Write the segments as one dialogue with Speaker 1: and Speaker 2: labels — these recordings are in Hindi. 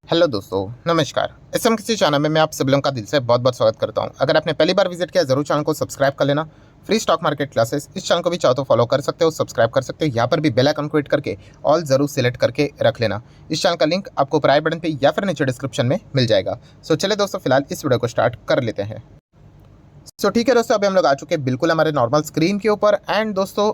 Speaker 1: हेलो दोस्तों, नमस्कार। एसएम किसी चैनल में मैं आप सभी लोगों का दिल से बहुत बहुत स्वागत करता हूं। अगर आपने पहली बार विजिट किया जरूर चैनल को सब्सक्राइब कर लेना। फ्री स्टॉक मार्केट क्लासेस इस चैनल को भी चाहो तो फॉलो कर सकते हो, सब्सक्राइब कर सकते हो। यहाँ पर भी बेल आइकन को हिट करके ऑल जरूर सिलेक्ट करके रख लेना। इस चैनल का लिंक आपको ऊपर आई बटन पे या फिर नीचे डिस्क्रिप्शन में मिल जाएगा। सो चले दोस्तों, फिलहाल इस वीडियो को स्टार्ट कर लेते हैं। सो ठीक है दोस्तों, अभी हम लोग आ चुके हैं बिल्कुल हमारे नॉर्मल स्क्रीन के ऊपर। एंड दोस्तों,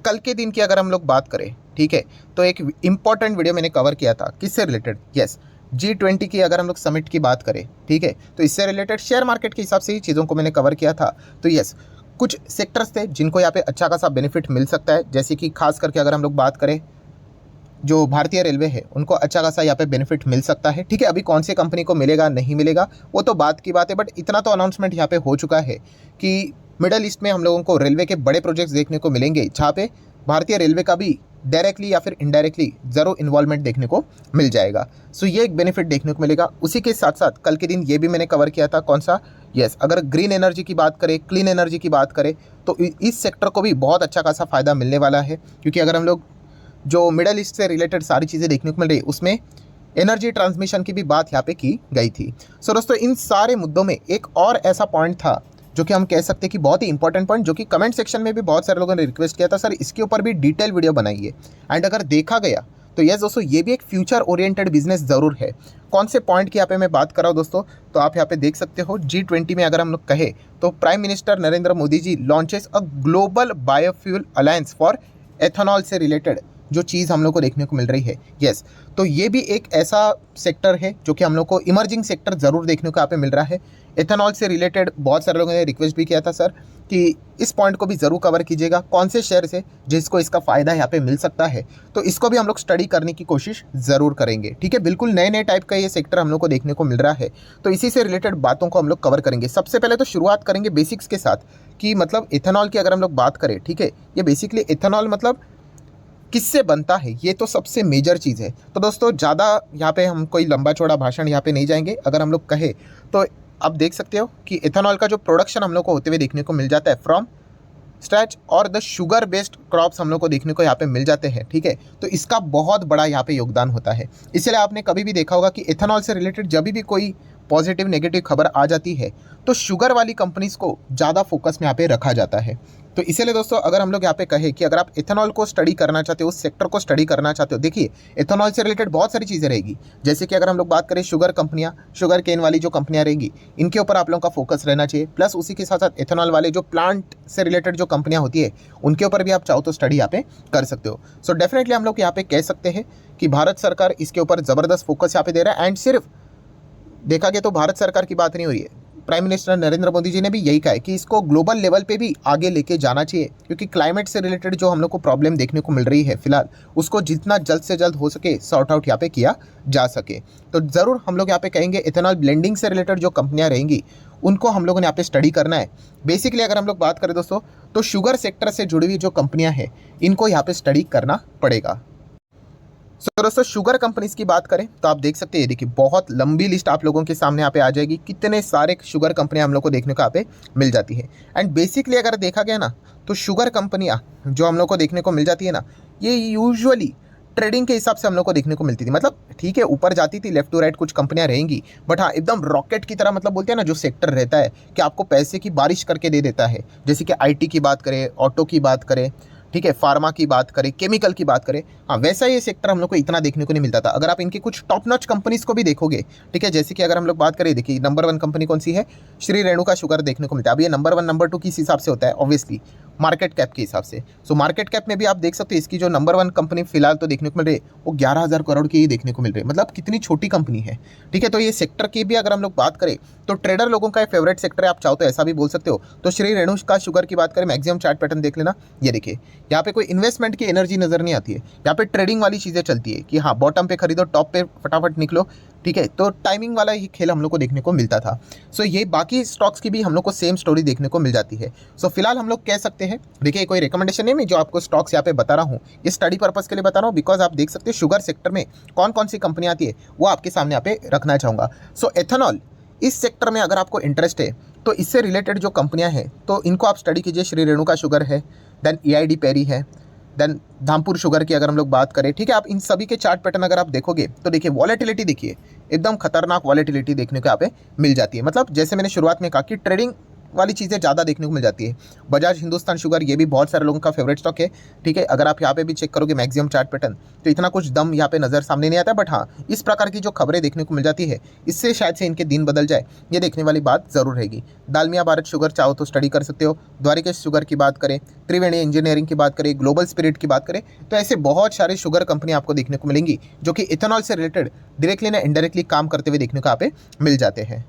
Speaker 1: कल के दिन की अगर हम लोग बात करें, ठीक है, तो एक इंपॉर्टेंट वीडियो मैंने कवर किया था। किससे रिलेटेड? यस, G20 की अगर हम लोग समिट की बात करें, ठीक है, तो इससे रिलेटेड शेयर मार्केट के हिसाब से ही चीज़ों को मैंने कवर किया था। तो यस, कुछ सेक्टर्स थे जिनको यहाँ पे अच्छा खासा बेनिफिट मिल सकता है। जैसे कि खास करके अगर हम लोग बात करें, जो भारतीय रेलवे है उनको अच्छा खासा यहाँ पे बेनिफिट मिल सकता है। ठीक है, अभी कौन सी कंपनी को मिलेगा नहीं मिलेगा वो तो बात की बात है, बट इतना तो अनाउंसमेंट यहाँ पे हो चुका है कि मिडल ईस्ट में हम लोगों को रेलवे के बड़े प्रोजेक्ट्स देखने को मिलेंगे, जहाँ पे भारतीय रेलवे का भी डायरेक्टली या फिर इनडायरेक्टली जरूर इन्वॉल्वमेंट देखने को मिल जाएगा। सो ये एक बेनिफिट देखने को मिलेगा। उसी के साथ साथ कल के दिन ये भी मैंने कवर किया था। कौन सा? यस, अगर ग्रीन एनर्जी की बात करें, क्लीन एनर्जी की बात करें, तो इस सेक्टर को भी बहुत अच्छा खासा फायदा मिलने वाला है। क्योंकि अगर हम लोग जो मिडल ईस्ट से रिलेटेड सारी चीज़ें देखने को मिल रही, उसमें एनर्जी ट्रांसमिशन की भी बात यहाँ पे की गई थी। सो दोस्तों, इन सारे मुद्दों में एक और ऐसा पॉइंट था जो कि हम कह सकते हैं कि बहुत ही इंपॉर्टेंट पॉइंट, जो कि कमेंट सेक्शन में भी बहुत सारे लोगों ने रिक्वेस्ट किया था, सर इसके ऊपर भी डिटेल वीडियो बनाइए। एंड अगर देखा गया तो यस दोस्तों, ये भी एक फ्यूचर ओरिएंटेड बिजनेस ज़रूर है। कौन से पॉइंट की यहाँ पे मैं बात कर रहा हूँ दोस्तों, तो आप यहाँ पे देख सकते हो। G20 में अगर हम लोग कहें तो prime minister Narendra Modi ji launches a global biofuel alliance for ethanol से रिलेटेड जो चीज़ हम लोग को देखने को मिल रही है। यस, तो ये भी एक ऐसा सेक्टर है जो कि हम लोग को इमर्जिंग सेक्टर ज़रूर देखने को यहाँ पे मिल रहा है। एथेनॉल से रिलेटेड बहुत सारे लोगों ने रिक्वेस्ट भी किया था सर कि इस पॉइंट को भी ज़रूर कवर कीजिएगा, कौन से शेयर से जिसको इसका फ़ायदा यहाँ पे मिल सकता है। तो इसको भी हम लोग स्टडी करने की कोशिश ज़रूर करेंगे। ठीक है, बिल्कुल नए नए टाइप का ये सेक्टर हम लोग को देखने को मिल रहा है। तो इसी से रिलेटेड बातों को हम लोग कवर करेंगे। सबसे पहले तो शुरुआत करेंगे बेसिक्स के साथ कि मतलब एथेनॉल की अगर हम लोग बात करें, ठीक है, ये बेसिकली एथेनॉल मतलब किससे बनता है, ये तो सबसे मेजर चीज़ है। तो दोस्तों, ज़्यादा यहाँ पे हम कोई लंबा चौड़ा भाषण यहाँ पे नहीं जाएंगे। अगर हम लोग कहें तो आप देख सकते हो कि एथेनॉल का जो प्रोडक्शन हम लोग को होते हुए देखने को मिल जाता है फ्रॉम स्टार्च और द शुगर बेस्ड क्रॉप्स हम लोग को देखने को यहाँ पे मिल जाते हैं। ठीक है, तो इसका बहुत बड़ा यहाँ पे योगदान होता है। इसलिए आपने कभी भी देखा होगा कि एथेनॉल से रिलेटेड जब भी कोई पॉजिटिव नेगेटिव खबर आ जाती है तो शुगर वाली कंपनीज को ज़्यादा फोकस में यहाँ पे रखा जाता है। तो इसीलिए दोस्तों, अगर हम लोग यहाँ पे कहें कि अगर आप एथेनॉल को स्टडी करना चाहते हो, उस सेक्टर को स्टडी करना चाहते हो, देखिए एथेनॉल से रिलेटेड बहुत सारी चीज़ें रहेगी। जैसे कि अगर हम लोग बात करें शुगर कंपनियाँ, शुगर केन वाली जो कंपनियाँ रहेंगी, इनके ऊपर आप लोगों का फोकस रहना चाहिए। प्लस उसी के साथ साथ एथेनॉल वाले जो प्लांट से रिलेटेड जो कंपनियाँ होती है उनके ऊपर भी आप चाहो तो स्टडी यहाँ पे कर सकते हो। सो डेफिनेटली हम लोग यहाँ पे कह सकते हैं कि भारत सरकार इसके ऊपर ज़बरदस्त फोकस यहाँ पे दे रहा है। एंड सिर्फ देखा गया तो भारत सरकार की बात नहीं हो रही है, प्राइम मिनिस्टर नरेंद्र मोदी जी ने भी यही कहा है कि इसको ग्लोबल लेवल पे भी आगे लेके जाना चाहिए। क्योंकि क्लाइमेट से रिलेटेड जो हम लोग को प्रॉब्लम देखने को मिल रही है फिलहाल, उसको जितना जल्द से जल्द हो सके सॉर्ट आउट यहाँ पे किया जा सके। तो ज़रूर हम लोग यहाँ पे कहेंगे एथेनॉल ब्लेंडिंग से रिलेटेड जो कंपनियाँ रहेंगी उनको हम लोगों ने यहाँ पे स्टडी करना है। बेसिकली अगर हम लोग बात करें दोस्तों, तो शुगर सेक्टर से जुड़ी हुई जो कंपनियाँ हैं इनको यहाँ पे स्टडी करना पड़ेगा। सो दोस्तों, शुगर कंपनीज की बात करें तो आप देख सकते हैं, देखिए बहुत लंबी लिस्ट आप लोगों के सामने यहाँ पे आ जाएगी। कितने सारे शुगर कंपनियाँ हम लोग को देखने को यहाँ पे मिल जाती है। एंड बेसिकली अगर देखा गया ना, तो शुगर कंपनियाँ जो हम लोग को देखने को मिल जाती है ना, ये यूजुअली ट्रेडिंग के हिसाब से हम लोग को देखने को मिलती थी। मतलब ठीक है, ऊपर जाती थी, लेफ्ट टू राइट कुछ कंपनियां रहेंगी, बट हाँ एकदम रॉकेट की तरह, मतलब बोलते हैं ना, जो सेक्टर रहता है कि आपको पैसे की बारिश करके दे देता है। जैसे कि आईटी की बात करें, ऑटो की बात करें, ठीक है, फार्मा की बात करें, केमिकल की बात करें, हाँ वैसा ये सेक्टर हम लोग को इतना देखने को नहीं मिलता था। अगर आप इनकी कुछ टॉप नॉच कंपनीज को भी देखोगे, ठीक है, जैसे कि अगर हम लोग बात करें, देखिए नंबर 1 कंपनी कौन सी है, श्री रेणुका शुगर देखने को मिलता है। अब ये नंबर 1 नंबर 2 किस हिसाब से होता है, ऑब्वियसली मार्केट कैप के हिसाब से। सो मार्केट कैप में भी आप देख सकते हो इसकी जो नंबर 1 कंपनी फिलहाल तो देखने को मिल रही है वो 11,000 करोड़ की ही देखने को मिल रही है। मतलब कितनी छोटी कंपनी है। ठीक है, तो ये सेक्टर की भी अगर हम लोग बात करें तो ट्रेडर लोगों का फेवरेट सेक्टर है, आप चाहो तो ऐसा भी बोल सकते हो। तो श्री रेणुका शुगर की बात करें, मैक्सिमम चार्ट पैटर्न देख लेना, ये देखिए यहाँ पे कोई इन्वेस्टमेंट की एनर्जी नजर नहीं आती है। यहाँ पे ट्रेडिंग वाली चीज़ें चलती है कि हाँ बॉटम पे खरीदो, टॉप पे फटाफट निकलो। ठीक है, तो टाइमिंग वाला ही खेल हम लोग को देखने को मिलता था। सो ये बाकी स्टॉक्स की भी हम लोग को सेम स्टोरी देखने को मिल जाती है। सो फिलहाल हम लोग कह सकते हैं, देखिए कोई रिकमेंडेशन नहीं, मैं जो आपको स्टॉक्स यहाँ पे बता रहा हूँ ये स्टडी पर्पस के लिए बता रहा हूँ। बिकॉज आप देख सकते हैं शुगर सेक्टर में कौन कौन सी कंपनियाँ आती है वो आपके सामने यहाँ पे रखना चाहूँगा। सो एथेनॉल इस सेक्टर में अगर आपको इंटरेस्ट है तो इससे रिलेटेड जो कंपनियाँ हैं तो इनको आप स्टडी कीजिए। श्री रेणुका शुगर है, देन EID पैरी है, देन धामपुर शुगर की अगर हम लोग बात करें, ठीक है, आप इन सभी के चार्ट पैटर्न अगर आप देखोगे तो देखिए वॉलेटिलिटी देखिए, एकदम खतरनाक वॉलेटिलिटी देखने को यहाँ पे मिल जाती है। मतलब जैसे मैंने शुरुआत में कहा कि ट्रेडिंग वाली चीज़ें ज़्यादा देखने को मिल जाती है। बजाज हिंदुस्तान शुगर ये भी बहुत सारे लोगों का फेवरेट स्टॉक है, ठीक है। अगर आप यहाँ पे भी चेक करोगे मैक्सिमम चार्ट पैटर्न तो इतना कुछ दम यहाँ पे नज़र सामने नहीं आता, बट हाँ इस प्रकार की जो खबरें देखने को मिल जाती है इससे शायद से इनके दिन बदल जाए, ये देखने वाली बात ज़रूर रहेगी। दालमिया भारत शुगर चाहो तो स्टडी कर सकते हो। द्वारिकेश शुगर की बात करें, त्रिवेणी इंजीनियरिंग की बात करें, ग्लोबल स्पिरिट की बात करें, तो ऐसे बहुत सारे शुगर कंपनी आपको देखने को मिलेंगी जो कि इथेनॉल से रिलेटेड डायरेक्टली ना इनडायरेक्टली काम करते हुए देखने को यहाँ पे मिल जाते हैं।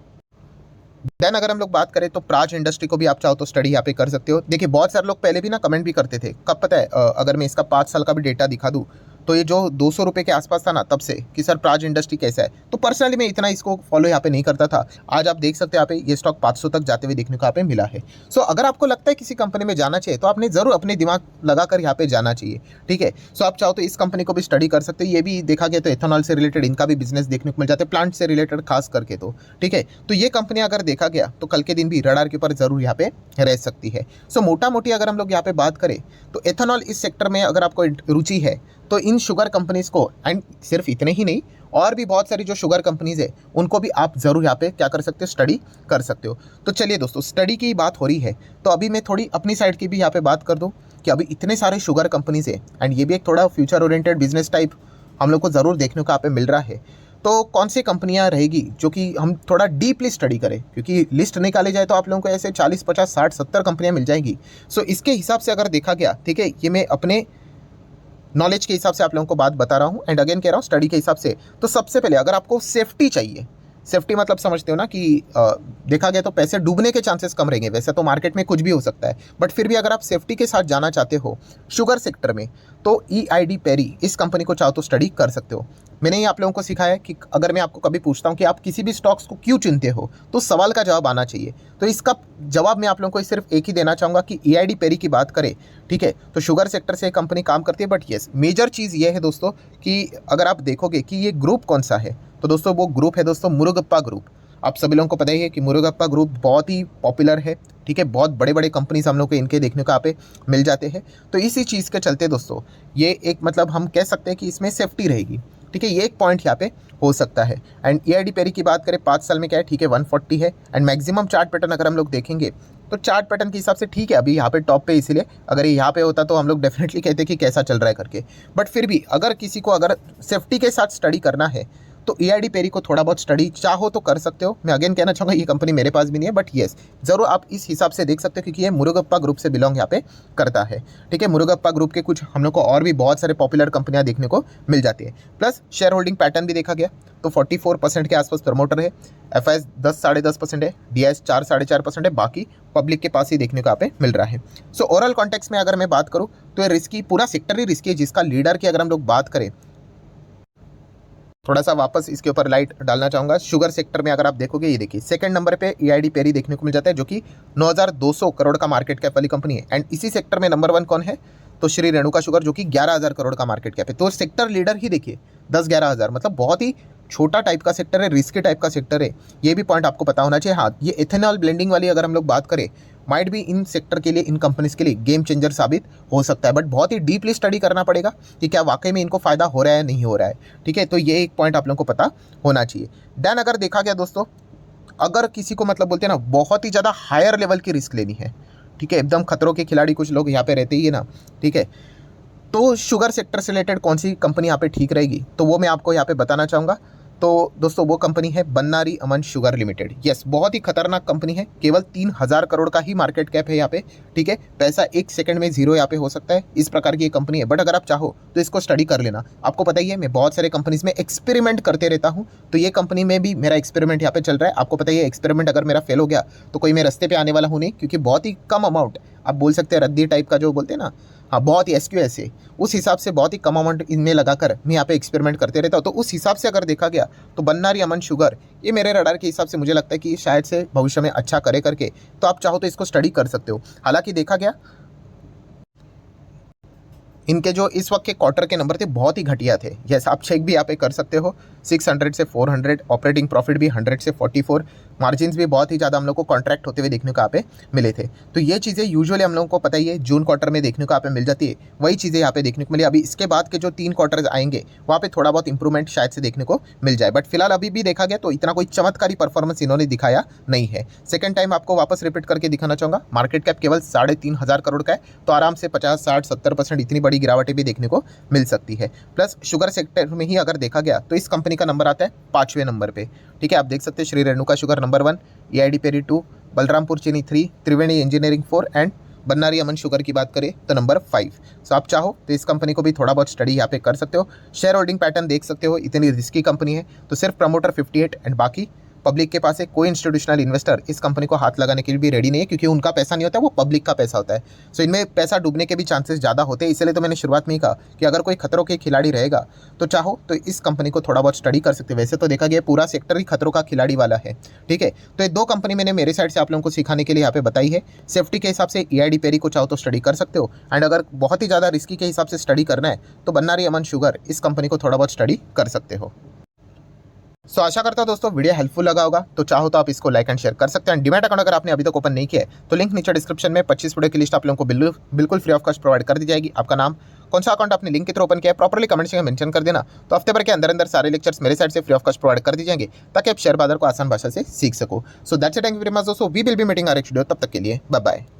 Speaker 1: देन अगर हम लोग बात करें तो प्राज इंडस्ट्री को भी आप चाहो तो स्टडी यहाँ पे कर सकते हो। देखिए बहुत सारे लोग पहले भी ना कमेंट भी करते थे, कब पता है, अगर मैं इसका 5 साल का भी डेटा दिखा दूँ तो ये जो 200 रुपये के आसपास था ना तब से, कि सर प्राज इंडस्ट्री कैसा है, तो पर्सनली मैं इतना इसको फॉलो यहाँ पे नहीं करता था। आज आप देख सकते हैं यहाँ पे ये स्टॉक 500 तक जाते हुए देखने को यहाँ पे मिला है। सो अगर आपको लगता है किसी कंपनी में जाना चाहिए तो आपने ज़रूर अपने दिमाग लगाकर यहाँ पे जाना चाहिए, ठीक है। सो आप चाहो तो इस कंपनी को भी स्टडी कर सकते हो। ये भी देखा गया तो एथेनॉल से रिलेटेड इनका भी बिजनेस देखने को मिल जाता है, प्लांट से रिलेटेड खास करके, तो ठीक है। तो ये कंपनी अगर देखा गया तो कल के दिन भी रडार के ऊपर जरूर यहाँ पे रह सकती है। सो मोटा मोटी अगर हम लोग यहाँ पे बात करें तो एथेनॉल इस सेक्टर में अगर आपको रुचि है तो इन शुगर कंपनीज को, एंड सिर्फ इतने ही नहीं और भी बहुत सारी जो शुगर कंपनीज है उनको भी आप ज़रूर यहाँ पे क्या कर सकते हो, स्टडी कर सकते हो। तो चलिए दोस्तों, स्टडी की बात हो रही है तो अभी मैं थोड़ी अपनी साइड की भी यहाँ पे बात कर दूँ कि अभी इतने सारे शुगर कंपनीज है एंड ये भी एक थोड़ा फ्यूचर ओरिएंटेड बिजनेस टाइप हम लोग को ज़रूर देखने को यहाँ पे मिल रहा है। तो कौन सी कंपनियां रहेगी जो कि हम थोड़ा डीपली स्टडी करें, क्योंकि लिस्ट निकाले जाए तो आप लोगों को ऐसे 40, 50, 60, 70 कंपनियां मिल जाएंगी। सो इसके हिसाब से अगर देखा गया, ठीक है, ये मैं अपने नॉलेज के हिसाब से आप लोगों को बात बता रहा हूँ एंड अगेन कह रहा हूँ स्टडी के हिसाब से। तो सबसे पहले अगर आपको सेफ्टी चाहिए, सेफ्टी मतलब समझते हो ना कि देखा गया तो पैसे डूबने के चांसेस कम रहेंगे। वैसे तो मार्केट में कुछ भी हो सकता है, बट फिर भी अगर आप सेफ्टी के साथ जाना चाहते हो शुगर सेक्टर में तो EID पेरी इस कंपनी को चाहो तो स्टडी कर सकते हो। मैंने ही आप लोगों को सिखाया है कि अगर मैं आपको कभी पूछता हूँ कि आप किसी भी स्टॉक्स को क्यों चुनते हो तो सवाल का जवाब आना चाहिए। तो इसका जवाब मैं आप लोगों को सिर्फ एक ही देना चाहूँगा कि EID पेरी की बात करें, ठीक है, तो शुगर सेक्टर से कंपनी काम करती है। बट येस, मेजर चीज़ ये है दोस्तों कि अगर आप देखोगे कि ये ग्रुप कौन सा है तो दोस्तों वो ग्रुप है दोस्तों मुरुगप्पा ग्रुप। आप सभी लोगों को पता ही है कि मुरुगप्पा ग्रुप बहुत ही पॉपुलर है, ठीक है। बहुत बड़े बड़े कंपनीज हम लोग को इनके देखने को यहाँ पे मिल जाते हैं। तो इसी चीज़ के चलते दोस्तों ये एक मतलब हम कह सकते हैं कि इसमें सेफ्टी रहेगी, ठीक है। ये एक पॉइंट यहाँ पे हो सकता है। एंड EID पेरी की बात करें 5 साल में क्या है, ठीक है, 140 है। एंड मैक्सिमम चार्ट पैटर्न अगर हम लोग देखेंगे तो चार्ट पैटर्न के हिसाब से ठीक है, अभी यहाँ पे टॉप पे, इसीलिए अगर ये यहाँ पे होता तो हम लोग डेफिनेटली कहते कि कैसा चल रहा है करके। बट फिर भी अगर किसी को अगर सेफ्टी के साथ स्टडी करना है तो EID पेरी को थोड़ा बहुत स्टडी चाहो तो कर सकते हो। मैं अगेन कहना चाहूँगा ये कंपनी मेरे पास भी नहीं है, बट येस ज़रूर आप इस हिसाब से देख सकते हो क्योंकि ये मुरुगप्पा ग्रुप से बिलोंग यहाँ पे करता है, ठीक है। मुरुगप्पा ग्रुप के कुछ हम लोग को और भी बहुत सारे पॉपुलर कंपनियाँ देखने को मिल जाती है। प्लस शेयर होल्डिंग पैटर्न भी देखा गया तो 44% के आसपास प्रमोटर है, FIS 10, 10.5% है, DIS 4, 4.5% है, बाकी पब्लिक के पास ही देखने को यहाँ पे मिल रहा है। सो ओवरऑल कॉन्टेक्स्ट में अगर मैं बात करूँ तो ये रिस्की, पूरा सेक्टर ही रिस्की है। जिसका लीडर की अगर हम लोग बात करें, थोड़ा सा वापस इसके ऊपर लाइट डालना चाहूँगा। शुगर सेक्टर में अगर आप देखोगे, ये देखिए सेकंड नंबर पे EID पेरी देखने को मिल जाता है जो कि 9,200 करोड़ का मार्केट कैप वाली कंपनी है। एंड इसी सेक्टर में नंबर 1 कौन है तो श्री रेणुका शुगर जो कि 11,000 करोड़ का मार्केट कैप है। तो सेक्टर लीडर ही देखिए 10-11 हज़ार, मतलब बहुत ही छोटा टाइप का सेक्टर है, रिस्की टाइप का सेक्टर है। ये भी पॉइंट आपको पता होना चाहिए। हाँ, ये एथेनॉल ब्लेंडिंग वाली अगर हम लोग बात करें माइट भी इन सेक्टर के लिए, इन कंपनीज के लिए गेम चेंजर साबित हो सकता है, बट बहुत ही डीपली स्टडी करना पड़ेगा कि क्या वाकई में इनको फ़ायदा हो रहा है नहीं हो रहा है, ठीक है। तो ये एक पॉइंट आप लोगों को पता होना चाहिए। देन अगर देखा गया दोस्तों, अगर किसी को मतलब बोलते हैं ना बहुत ही ज़्यादा हायर लेवल की रिस्क लेनी है, ठीक है, एकदम खतरों के खिलाड़ी कुछ लोग यहाँ पे रहते ही है ना, ठीक है, तो शुगर सेक्टर से रिलेटेड कौन सी कंपनी यहाँ पे ठीक रहेगी तो वो मैं आपको यहाँ पे बताना चाहूँगा। तो दोस्तों वो कंपनी है Bannari Amman sugar limited. Yes, बहुत ही खतरनाक कंपनी है, केवल 3,000 करोड़ का ही मार्केट कैप है यहाँ पे, ठीक है। पैसा एक सेकंड में जीरो यहाँ पे हो सकता है, इस प्रकार की ये कंपनी है। बट अगर आप चाहो तो इसको स्टडी कर लेना। आपको पता ही है मैं बहुत सारे कंपनीज में एक्सपेरिमेंट करते रहता हूँ, तो ये कंपनी में भी मेरा एक्सपेरिमेंट यहाँ पे चल रहा है। आपको पता ही है एक्सपेरिमेंट अगर मेरा फेल हो गया तो कोई मैं रस्ते पर आने वाला हूँ नहीं, क्योंकि बहुत ही कम अमाउंट, आप बोल सकते हैं रद्दी टाइप का जो बोलते हैं ना, हाँ, बहुत ही SQS है, उस हिसाब से बहुत ही कम अमाउंट इनमें लगाकर मैं यहाँ पे एक्सपेरिमेंट करते रहता हूँ। तो उस हिसाब से अगर देखा गया तो बन्नारी अमन शुगर ये मेरे रडार के हिसाब से मुझे लगता है कि शायद से भविष्य में अच्छा करे करके, तो आप चाहो तो इसको स्टडी कर सकते हो। हालांकि देखा गया इनके जो इस वक्त के क्वार्टर के नंबर थे बहुत ही घटिया थे। यस, आप चेक भी यहाँ पे कर सकते हो, 600 से 400, ऑपरेटिंग प्रॉफिट भी 100 से 44, मार्जिन भी बहुत ही ज़्यादा हम लोग को कॉन्ट्रैक्ट होते हुए देखने को यहाँ पे मिले थे। तो ये चीज़ें यूजुअली हम लोगों को पता ही है जून क्वार्टर में देखने को यहाँ पे मिल जाती है, वही चीज़ें यहाँ पे देखने को मिली। अभी इसके बाद के जो 3 क्वार्टर्स आएंगे वहाँ पे थोड़ा बहुत इंप्रूवमेंट शायद से देखने को मिल जाए, बट फिलहाल अभी भी देखा गया तो इतना कोई चमत्कारी परफॉर्मेंस इन्होंने दिखाया नहीं है। सेकंड टाइम आपको वापस रिपीट करके दिखाना चाहूँगा, मार्केट कैप केवल 3,500 करोड़ का है, तो आराम से 50, 60, 70% इतनी बड़ी गिरावटें भी देखने को मिल सकती है। प्लस शुगर सेक्टर में ही अगर देखा गया तो इस कंपनी का नंबर आता है 5वें नंबर पे। ठीक है, आप देख सकते हैं Shri Renuka sugar number 1, EID Parry 2, Balrampur Chini 3, Triveni engineering 4 and Bannari Amman sugar की बात करें तो नंबर 5। सो आप चाहो तो इस कंपनी को भी थोड़ा बहुत स्टडी यहाँ पे कर सकते हो। शेयर होल्डिंग पैटर्न देख सकते हो, इतनी रिस्की कंपनी है तो सिर्फ प्रमोटर 58 एंड बाकी पब्लिक के पास है। कोई इंस्टीट्यूशनल इन्वेस्टर इस कंपनी को हाथ लगाने के लिए भी रेडी नहीं है, क्योंकि उनका पैसा नहीं होता है, वो पब्लिक का पैसा होता है। सो इनमें पैसा डूबने के भी चांसेस ज़्यादा होते हैं। इसलिए तो मैंने शुरुआत में ही कहा कि अगर कोई खतरों के खिलाड़ी रहेगा तो चाहो तो इस कंपनी को थोड़ा बहुत स्टडी कर सकते हैं। वैसे तो देखा गया पूरा सेक्टर ही खतरों का खिलाड़ी वाला है। ठीक है, तो ये 2 कंपनी मैंने मेरे साइड से आप लोगों को सिखाने के लिए यहाँ पे बताई है। सेफ्टी के हिसाब से EID पेरी को चाहो तो स्टडी कर सकते हो, एंड अगर बहुत ही ज़्यादा रिस्की के हिसाब से स्टडी करना है तो बन्नारी अमन शुगर इस कंपनी को थोड़ा बहुत स्टडी कर सकते हो। सो आशा करता हूं दोस्तों वीडियो हेल्पफुल लगा होगा, तो चाहो तो आप इसको लाइक एंड शेयर कर सकते हैं। डीमैट अकाउंट अगर आपने अभी तक ओपन नहीं किया है तो लिंक नीचे डिस्क्रिप्शन में 25 वीडियो की लिस्ट आप लोगों को बिल्कुल फ्री ऑफ कॉस्ट प्रोवाइड कर दी जाएगी। आपका नाम, कौन सा अकाउंट आपने लिंक के थ्रू ओपन किया है, प्रॉपर्ली कमेंट्स में मेंशन कर देना। तो हफ्ते भर के अंदर सारे लेक्चर्स मेरे साइड से फ्री ऑफ कॉस्ट प्रोवाइड कर दी जाएंगे, ताकि आप शेयर बाजार को आसान भाषा से सीख सको। So that's it, thank you very much दोस्तों, we will be meeting our next video. तब तक के लिए बाय बाय।